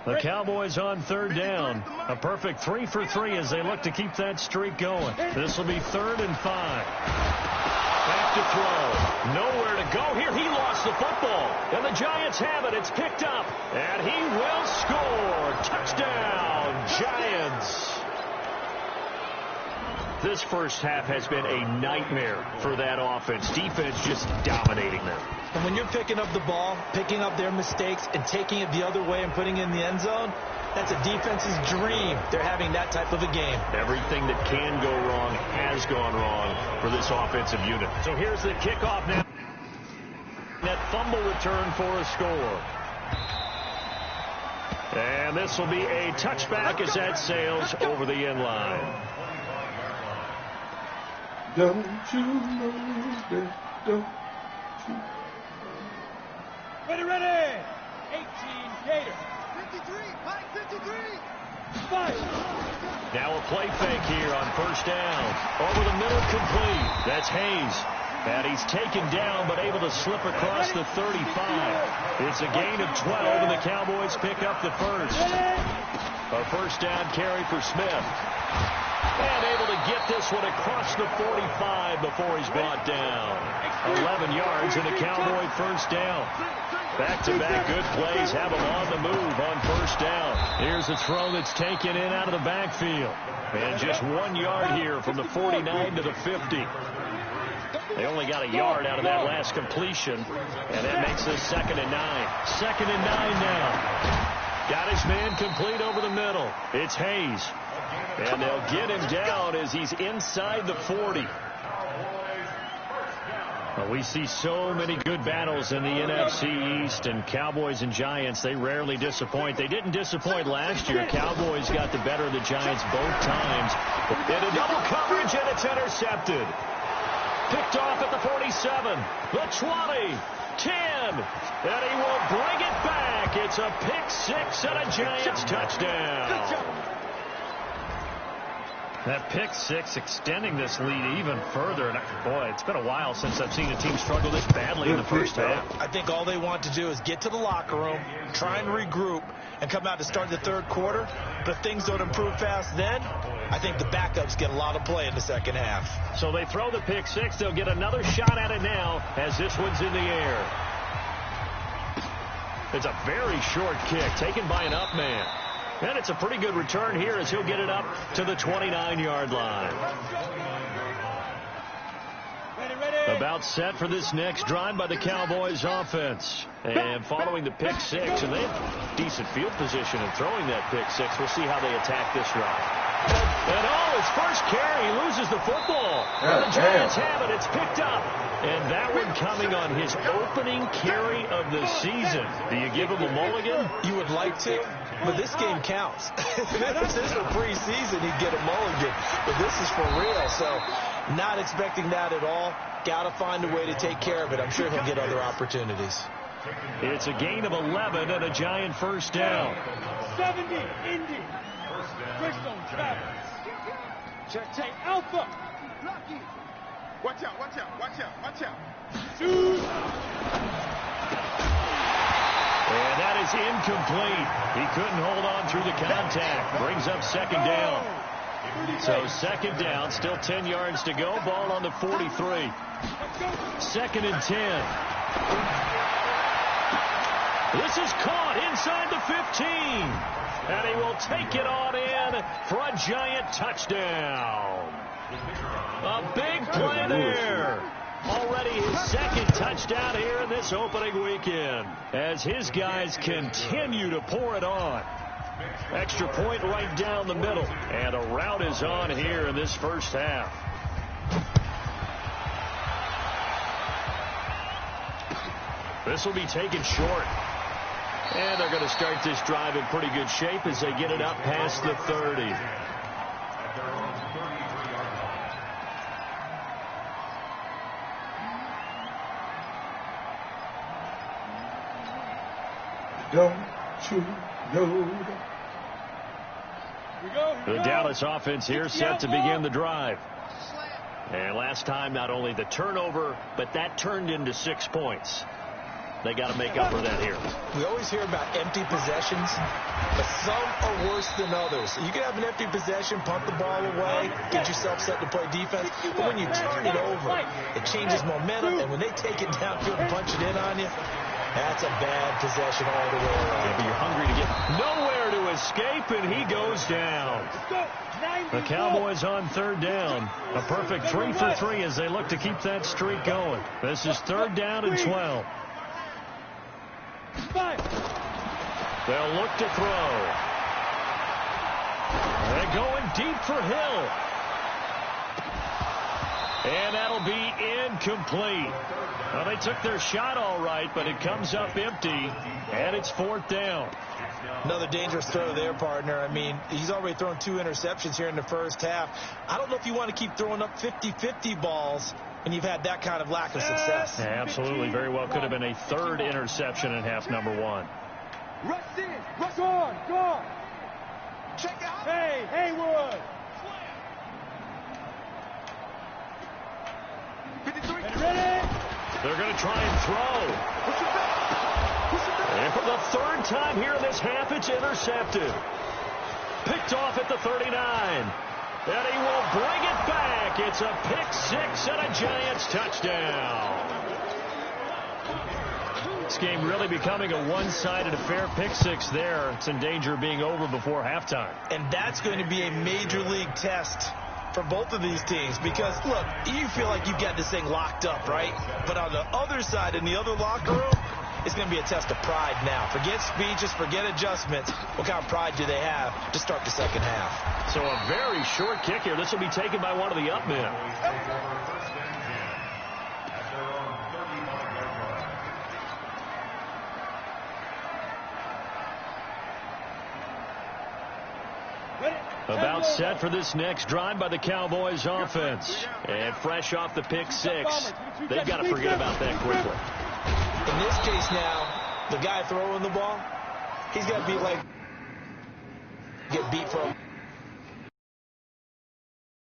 The Cowboys on third down. A perfect 3 for 3 as they look to keep that streak going. This will be 3rd and 5. Back to throw. Nowhere to go here. He lost the football. And the Giants have it. It's picked up. And he will score. Touchdown, Giants. This first half has been a nightmare for that offense. Defense just dominating them. And when you're picking up the ball, picking up their mistakes, and taking it the other way and putting it in the end zone, that's a defense's dream. They're having that type of a game. Everything that can go wrong has gone wrong for this offensive unit. So here's the kickoff now. That fumble return for a score. And this will be a touchback as that sails over the end line. Don't you know that, don't you? Ready. 18 Gator. 53. High 53. 5. Now a play fake here on first down. Over the middle, complete. That's Hayes. And he's taken down but able to slip across the 35. It's a gain of 12 and the Cowboys pick up the first. A first down carry for Smith. And able to get this one across the 45 before he's brought down. 11 yards and a Cowboy first down. Back-to-back good plays have them on the move on first down. Here's a throw that's taken in out of the backfield. And just 1 yard here from the 49 to the 50. They only got a yard out of that last completion. And that makes this 2nd and 9. 2nd and 9 now. Got his man complete over the middle. It's Hayes. And they'll get him down as he's inside the 40. Well, we see so many good battles in the NFC East, and Cowboys and Giants, they rarely disappoint. They didn't disappoint last year. Cowboys got the better of the Giants both times. In a double coverage, and it's intercepted. Picked off at the 47, the 20, 10, and he will bring it back. It's a pick six and a Giants touchdown. That pick six extending this lead even further. And boy, it's been a while since I've seen a team struggle this badly in the first half. I think all they want to do is get to the locker room, try and regroup, and come out to start the third quarter. But if things don't improve fast then, I think the backups get a lot of play in the second half. So they throw the pick six. They'll get another shot at it now as this one's in the air. It's a very short kick taken by an up man. And it's a pretty good return here as he'll get it up to the 29-yard line. About set for this next drive by the Cowboys offense. And following the pick six, and they have decent field position in throwing that pick six. We'll see how they attack this drive. And his first carry, he loses the football. And the Giants have it. It's picked up. And that one coming on his opening carry of the season. Do you give him a mulligan? You would like to, but this game counts. If this were preseason, he'd get a mulligan. But this is for real, so not expecting that at all. Got to find a way to take care of it. I'm sure he'll get other opportunities. It's a gain of 11 and a Giant first down. 70, Indy. Bristol, Travis. Check tape, Alpha. Lucky. Watch out, watch out, watch out, watch out. Shoot. And that is incomplete. He couldn't hold on through the contact. Brings up second down. So second down, still 10 yards to go. Ball on the 43. 2nd and 10. This is caught inside the 15. And he will take it on in for a Giant touchdown. A big play there. Already his second touchdown here in this opening weekend as his guys continue to pour it on. Extra point right down the middle. And a route is on here in this first half. This will be taken short. And they're going to start this drive in pretty good shape as they get it up past the 30. Don't you know The Dallas offense here set to begin the drive. And last time, not only the turnover, but that turned into 6 points. They got to make up for that here. We always hear about empty possessions, but some are worse than others. You can have an empty possession, punt the ball away, get yourself set to play defense, but when you turn it over, it changes momentum, and when they take it downfield and punch it in on you, that's a bad possession all the way around. Yeah, but you're hungry to get nowhere to escape, and he goes down. The Cowboys on third down. A perfect 3 for 3 as they look to keep that streak going. This is third down and 12. They'll look to throw. They're going deep for Hill. And that'll be incomplete. Well, they took their shot all right, but it comes up empty, and it's fourth down. Another dangerous throw there, partner. I mean, he's already thrown 2 interceptions here in the first half. I don't know if you want to keep throwing up 50-50 balls when you've had that kind of lack of success. Yeah, absolutely. Very well could have been a third interception in half number 1. Rush in. Rush on. Go on. Check out. Hey, Haywood. 53. Ready? They're going to try and throw. And for the third time here in this half, it's intercepted. Picked off at the 39. And he will bring it back. It's a pick 6 and a Giants touchdown. This game really becoming a one-sided affair. Pick 6 there. It's in danger of being over before halftime. And that's going to be a major league test for both of these teams because, look, you feel like you've got this thing locked up, right? But on the other side, in the other locker room, it's going to be a test of pride now. Forget speeches, forget adjustments. What kind of pride do they have to start the second half? So a very short kick here. This will be taken by one of the up men. About set for this next drive by the Cowboys offense. And fresh off the pick 6. They've got to forget about that quickly. In this case now, the guy throwing the ball, he's got to be like, get beat from.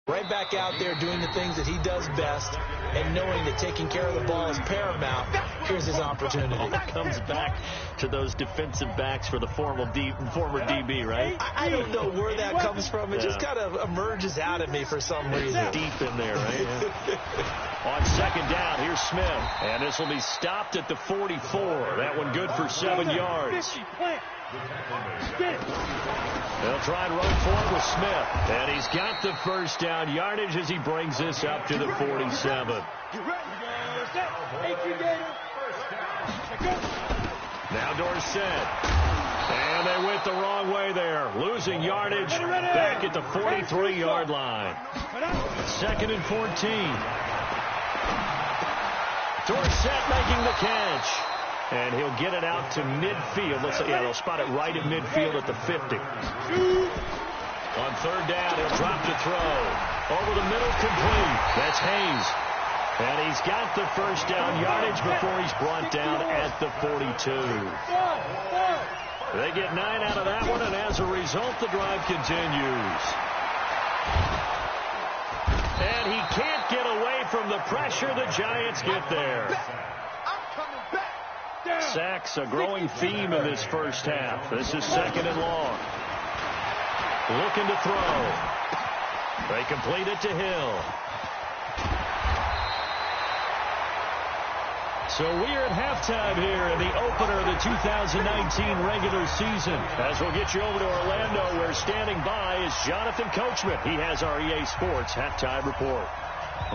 Right back out there doing the things that he does best and knowing that taking care of the ball is paramount. Here's his opportunity. Comes back to those defensive backs for the former DB, right? I don't know where that comes from. It just kind of emerges out of me for some reason. Deep in there, right? Yeah. On second down, here's Smith. And this will be stopped at the 44. That one good for 7 yards. They'll try and run forward with Smith. And he's got the first down yardage as he brings this up to the 47. Now Dorsett. And they went the wrong way there. Losing yardage back at the 43-yard line. Second and 14. Dorsett making the catch. And he'll get it out to midfield. They'll spot it right at midfield at the 50. On third down, he'll drop to throw. Over the middle, complete. That's Hayes. And he's got the first down yardage before he's brought down at the 42. They get 9 out of that one, and as a result, the drive continues. And he can't get away from the pressure. The Giants get there. Sacks, a growing theme in this first half. This is second and long. Looking to throw. They complete it to Hill. So we're at halftime here in the opener of the 2019 regular season. As we'll get you over to Orlando, where standing by is Jonathan Coachman. He has our EA Sports halftime report.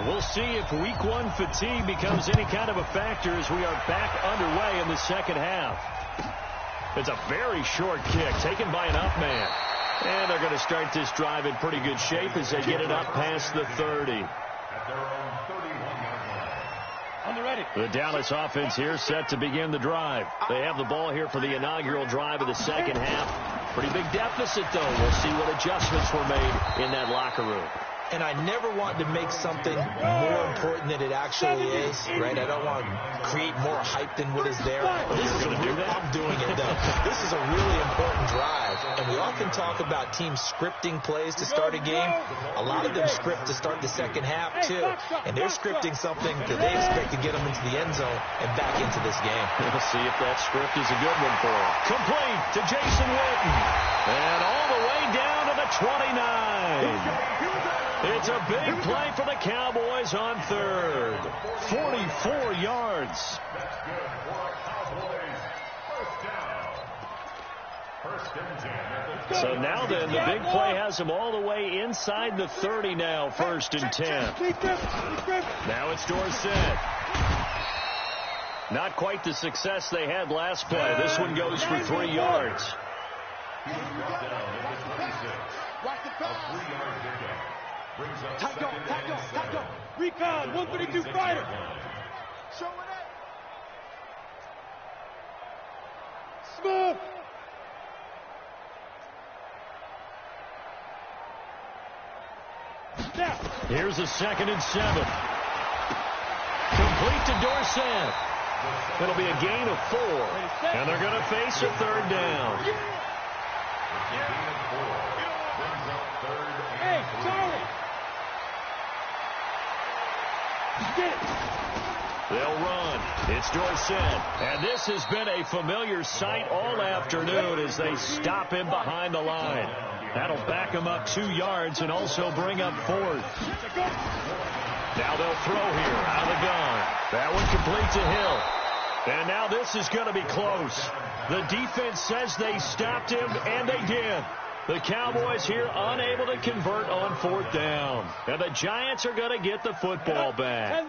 We'll see if week 1 fatigue becomes any kind of a factor as we are back underway in the second half. It's a very short kick taken by an up man. And they're going to start this drive in pretty good shape as they get it up past the 30. The Dallas offense here set to begin the drive. They have the ball here for the inaugural drive of the second half. Pretty big deficit, though. We'll see what adjustments were made in that locker room. and I never want to make something more important than it actually is, right? I don't want to create more hype than what is there. This is I'm doing it, though. This is a really important drive, and we often talk about teams scripting plays to start a game. A lot of them script to start the second half, too, and they're scripting something that they expect to get them into the end zone and back into this game. We'll see if that script is a good one for him. Complete to Jason Witten, and all the way down to the 29. It's a big play for the Cowboys on third. 44 yards. So now then, the big play has him all the way inside the 30 now, 1st and 10. Now it's Dorsett. Not quite the success they had last play. This one goes for 3 yards. Tight go. Recon, 132 fighter. Show it up. Smooth. Now. Here's a 2nd and 7. Complete to Dorsett. It'll be a gain of 4. And they're going to face a 3rd down. Hey, Charlie. They'll run. It's Dorsett. And this has been a familiar sight all afternoon as they stop him behind the line. That'll back him up 2 yards and also bring up 4th. Now they'll throw here out of the gun. That one complete to Hill. And now this is going to be close. The defense says they stopped him, and they did. The Cowboys here unable to convert on 4th down. And the Giants are going to get the football back.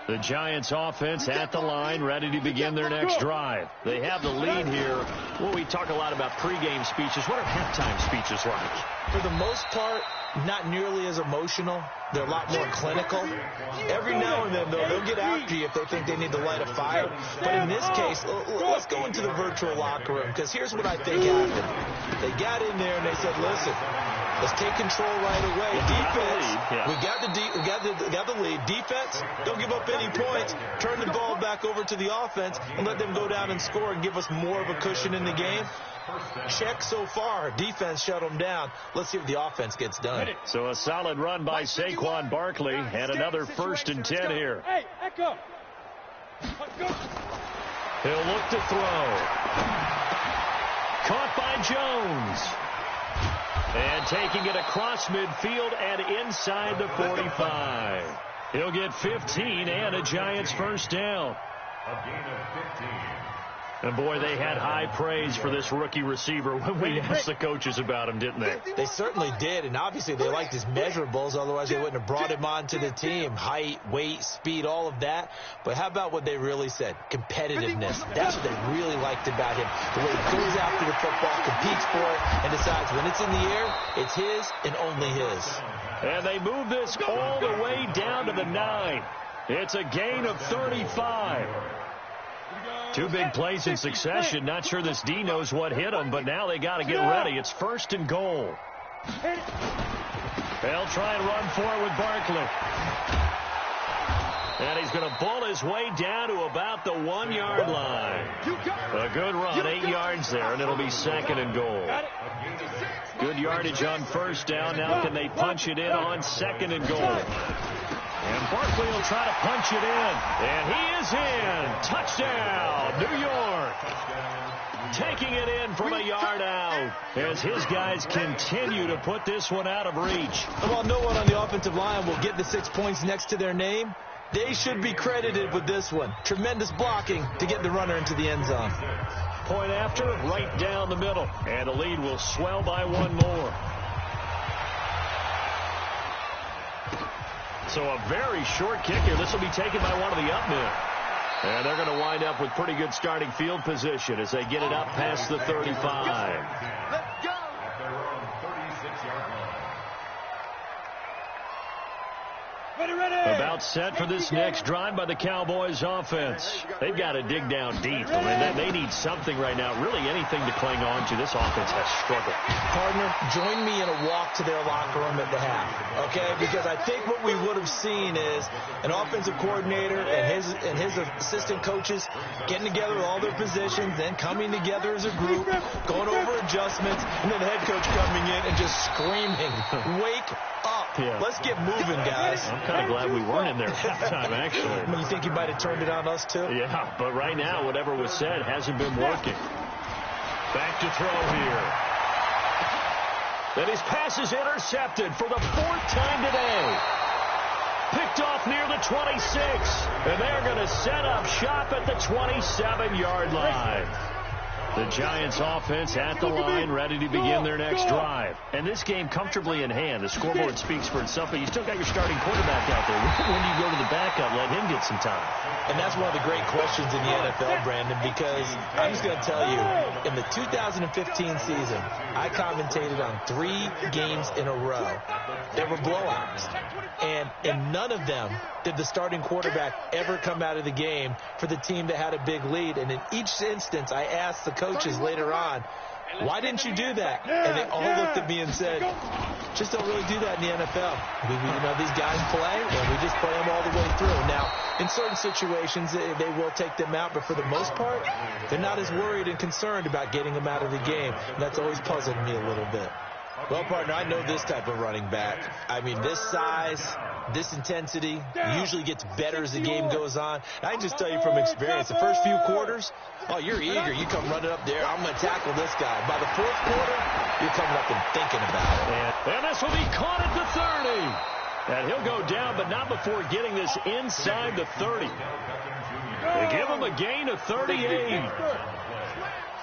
The Giants offense at the line, ready to begin their next drive. They have the lead here. Well, we talk a lot about pregame speeches. What are halftime speeches like? For the most part, not nearly as emotional. They're a lot more clinical. Every now and then, though, they'll get after you if they think they need to light a fire. But in this case, let's go into the virtual locker room, because here's what I think happened. They got in there and they said, listen, let's take control right away. Defense, we got the lead. Defense, don't give up any points. Turn the ball back over to the offense and let them go down and score and give us more of a cushion in the game. Check so far. Defense shut them down. Let's see if the offense gets done. So a solid run by Saquon Barkley and another 1st and 10 here. Hey, echo. He'll look to throw. Caught by Jones. And taking it across midfield and inside the 45. He'll get 15 and a Giants 1st down. A gain of 15. And, boy, they had high praise for this rookie receiver when we asked the coaches about him, didn't they? They certainly did, and obviously they liked his measurables. Otherwise, they wouldn't have brought him onto the team. Height, weight, speed, all of that. But how about what they really said? Competitiveness. That's what they really liked about him. The way he goes after the football, competes for it, and decides when it's in the air, it's his and only his. And they move this all the way down to the 9. It's a gain of 35. 2 big plays in succession. Not sure this D knows what hit him, but now they got to get ready. It's 1st and goal. They'll try and run for it with Barkley. And he's going to bull his way down to about the 1-yard line. A good run, 8 yards there, and it'll be 2nd and goal. Good yardage on 1st down. Now can they punch it in on 2nd and goal? And Barkley will try to punch it in. And he is in. Touchdown, New York. Taking it in from a yard out as his guys continue to put this one out of reach. And while no one on the offensive line will get the 6 points next to their name, they should be credited with this one. Tremendous blocking to get the runner into the end zone. Point after, right down the middle. And the lead will swell by 1 more. So a very short kick here. This will be taken by one of the up men. And they're going to wind up with pretty good starting field position as they get it up past the 35. Let's go. About set for this next drive by the Cowboys offense. They've got to dig down deep. I mean, they need something right now, really anything to cling on to. This offense has struggled. Partner, join me in a walk to their locker room at the half, okay? Because I think what we would have seen is an offensive coordinator and his assistant coaches getting together with all their positions, then coming together as a group, going over adjustments, and then the head coach coming in and just screaming, "Wake up. Yeah. Let's get moving, guys." I'm kind of glad we weren't in there at halftime, actually. You think you might have turned it on us, too? Yeah, but right now, whatever was said hasn't been working. Back to throw here. And his pass is intercepted for the 4th time today. Picked off near the 26. And they're going to set up shop at the 27-yard line. The Giants offense at the line, ready to begin their next drive. And this game comfortably in hand. The scoreboard speaks for itself, but you still got your starting quarterback out there. When do you go to the backup, let him get some time? And that's one of the great questions in the NFL, Brandon, because I'm just going to tell you, in the 2015 season, I commentated on 3 games in a row. There were blowouts. And in none of them did the starting quarterback ever come out of the game for the team that had a big lead. And in each instance, I asked the coaches later on, "Why didn't you do that?" And they all looked at me and said, "Just don't really do that in the NFL. These guys play, and we just play them all the way through." Now, in certain situations, they will take them out, but for the most part, they're not as worried and concerned about getting them out of the game. And that's always puzzled me a little bit. Well, partner, I know this type of running back. I mean, this size, this intensity usually gets better as the game goes on. I can just tell you from experience, the first few quarters, oh, you're eager. You come running up there. I'm going to tackle this guy. By the 4th quarter, you're coming up and thinking about it. And this will be caught at the 30. And he'll go down, but not before getting this inside the 30. They give him a gain of 38.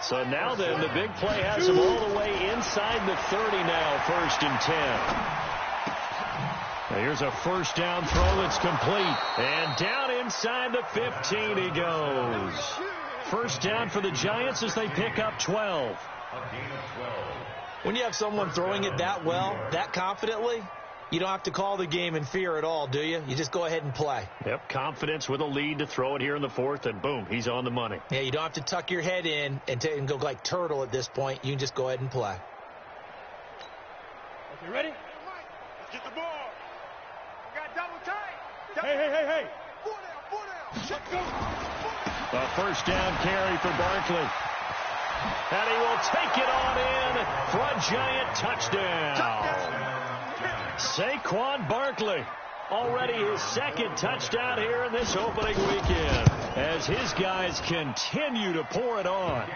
So now then, the big play has him all the way inside the 30 now, 1st and 10. Now here's a first down throw that's complete. And down inside the 15 he goes. First down for the Giants as they pick up 12. When you have someone throwing it that well, that confidently, you don't have to call the game in fear at all, do you? You just go ahead and play. Yep, confidence with a lead to throw it here in the 4th, and boom, he's on the money. Yeah, you don't have to tuck your head in and go like turtle at this point. You can just go ahead and play. Okay, ready? Let's get the ball. We got double tight. Hey. 4 down. Check go. A first down carry for Barkley. And he will take it on in for a Giant touchdown. Saquon Barkley, already his 2nd touchdown here in this opening weekend, as his guys continue to pour it on.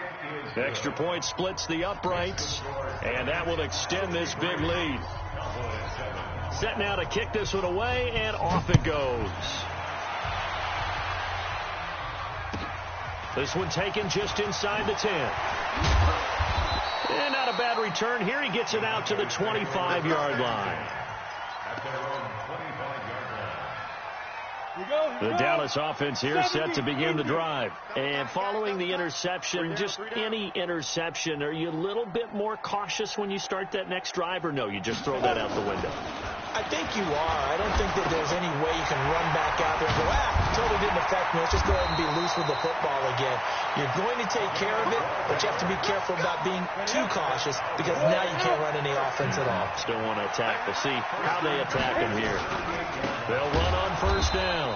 Extra point splits the uprights, and that will extend this big lead. Set now to kick this one away, and off it goes. This one taken just inside the 10. And not a bad return here. He gets it out to the 25-yard line. The Dallas offense here set to begin the drive. And following the interception, just any interception, are you a little bit more cautious when you start that next drive, or no, you just throw that out the window? I think you are. I don't think that there's any way you can run back out there and go, totally didn't affect me. Let's just go ahead and be loose with the football again. You're going to take care of it, but you have to be careful about being too cautious, because now you can't run any offense at all. Still want to attack. We'll see how they attack him here. They'll run on first down.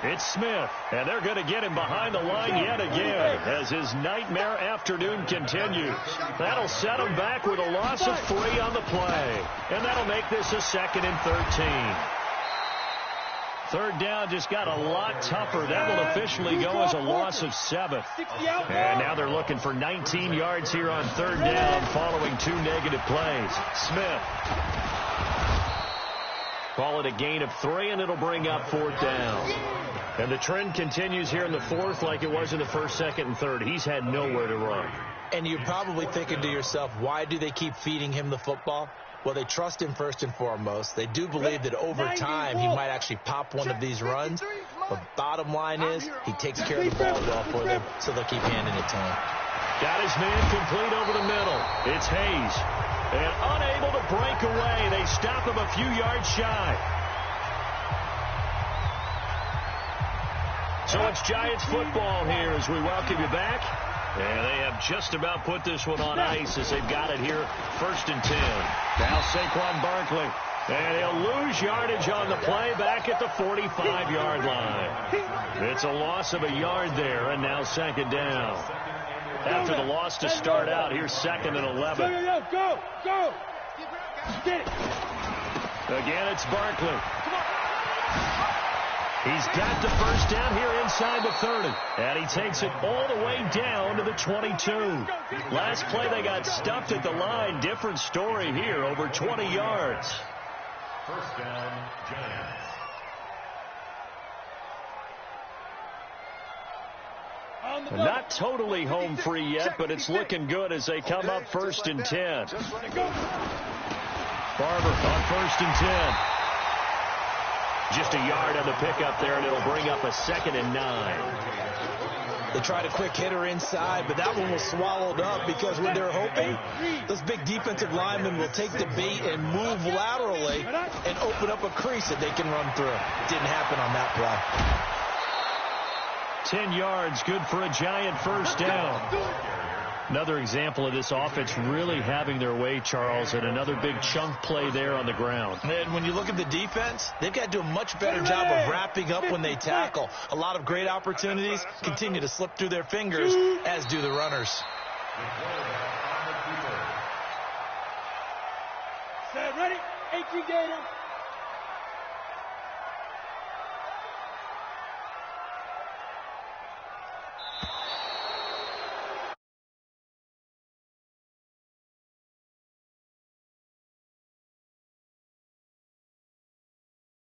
It's Smith, and they're going to get him behind the line yet again as his nightmare afternoon continues. That'll set him back with a loss of 3 on the play, and that'll make this a 2nd and 13. Third down just got a lot tougher. That will officially go as a loss of 7. And now they're looking for 19 yards here on third down following 2 negative plays. Smith. Call it a gain of 3, and it'll bring up 4th down. And the trend continues here in the 4th like it was in the 1st, 2nd, and 3rd. He's had nowhere to run. And you're probably thinking to yourself, why do they keep feeding him the football? Well, they trust him first and foremost. They do believe that over time he might actually pop one of these runs. But bottom line is he takes care of the ball well for them, so they'll keep handing it to him. Got his man complete over the middle. It's Hayes. And unable to break away. They stop him a few yards shy. So it's Giants football here as we welcome you back. And they have just about put this one on ice as they've got it here, 1st and 10. Now Saquon Barkley. And he'll lose yardage on the play back at the 45-yard line. It's a loss of a yard there, and now 2nd down. After the loss to start out, here's 2nd and 11. Go! Get it! Again, it's Barkley. He's got the 1st down here inside the 30. And he takes it all the way down to the 22. Last play, they got stuffed at the line. Different story here, over 20 yards. 1st down, Giants. Not totally home free yet, but it's looking good as they come up 1st and 10. Barber on 1st and 10. Just a yard on the pickup there, and it'll bring up a 2nd and 9. They tried a quick hitter inside, but that one was swallowed up because when they're hoping, those big defensive linemen will take the bait and move laterally and open up a crease that they can run through. Didn't happen on that play. 10 yards, good for a Giant 1st down. Another example of this offense really having their way, Charles, and another big chunk play there on the ground. And when you look at the defense, they've got to do a much better job of wrapping up when they tackle. A lot of great opportunities continue to slip through their fingers, as do the runners. Set, ready? 18 Gator.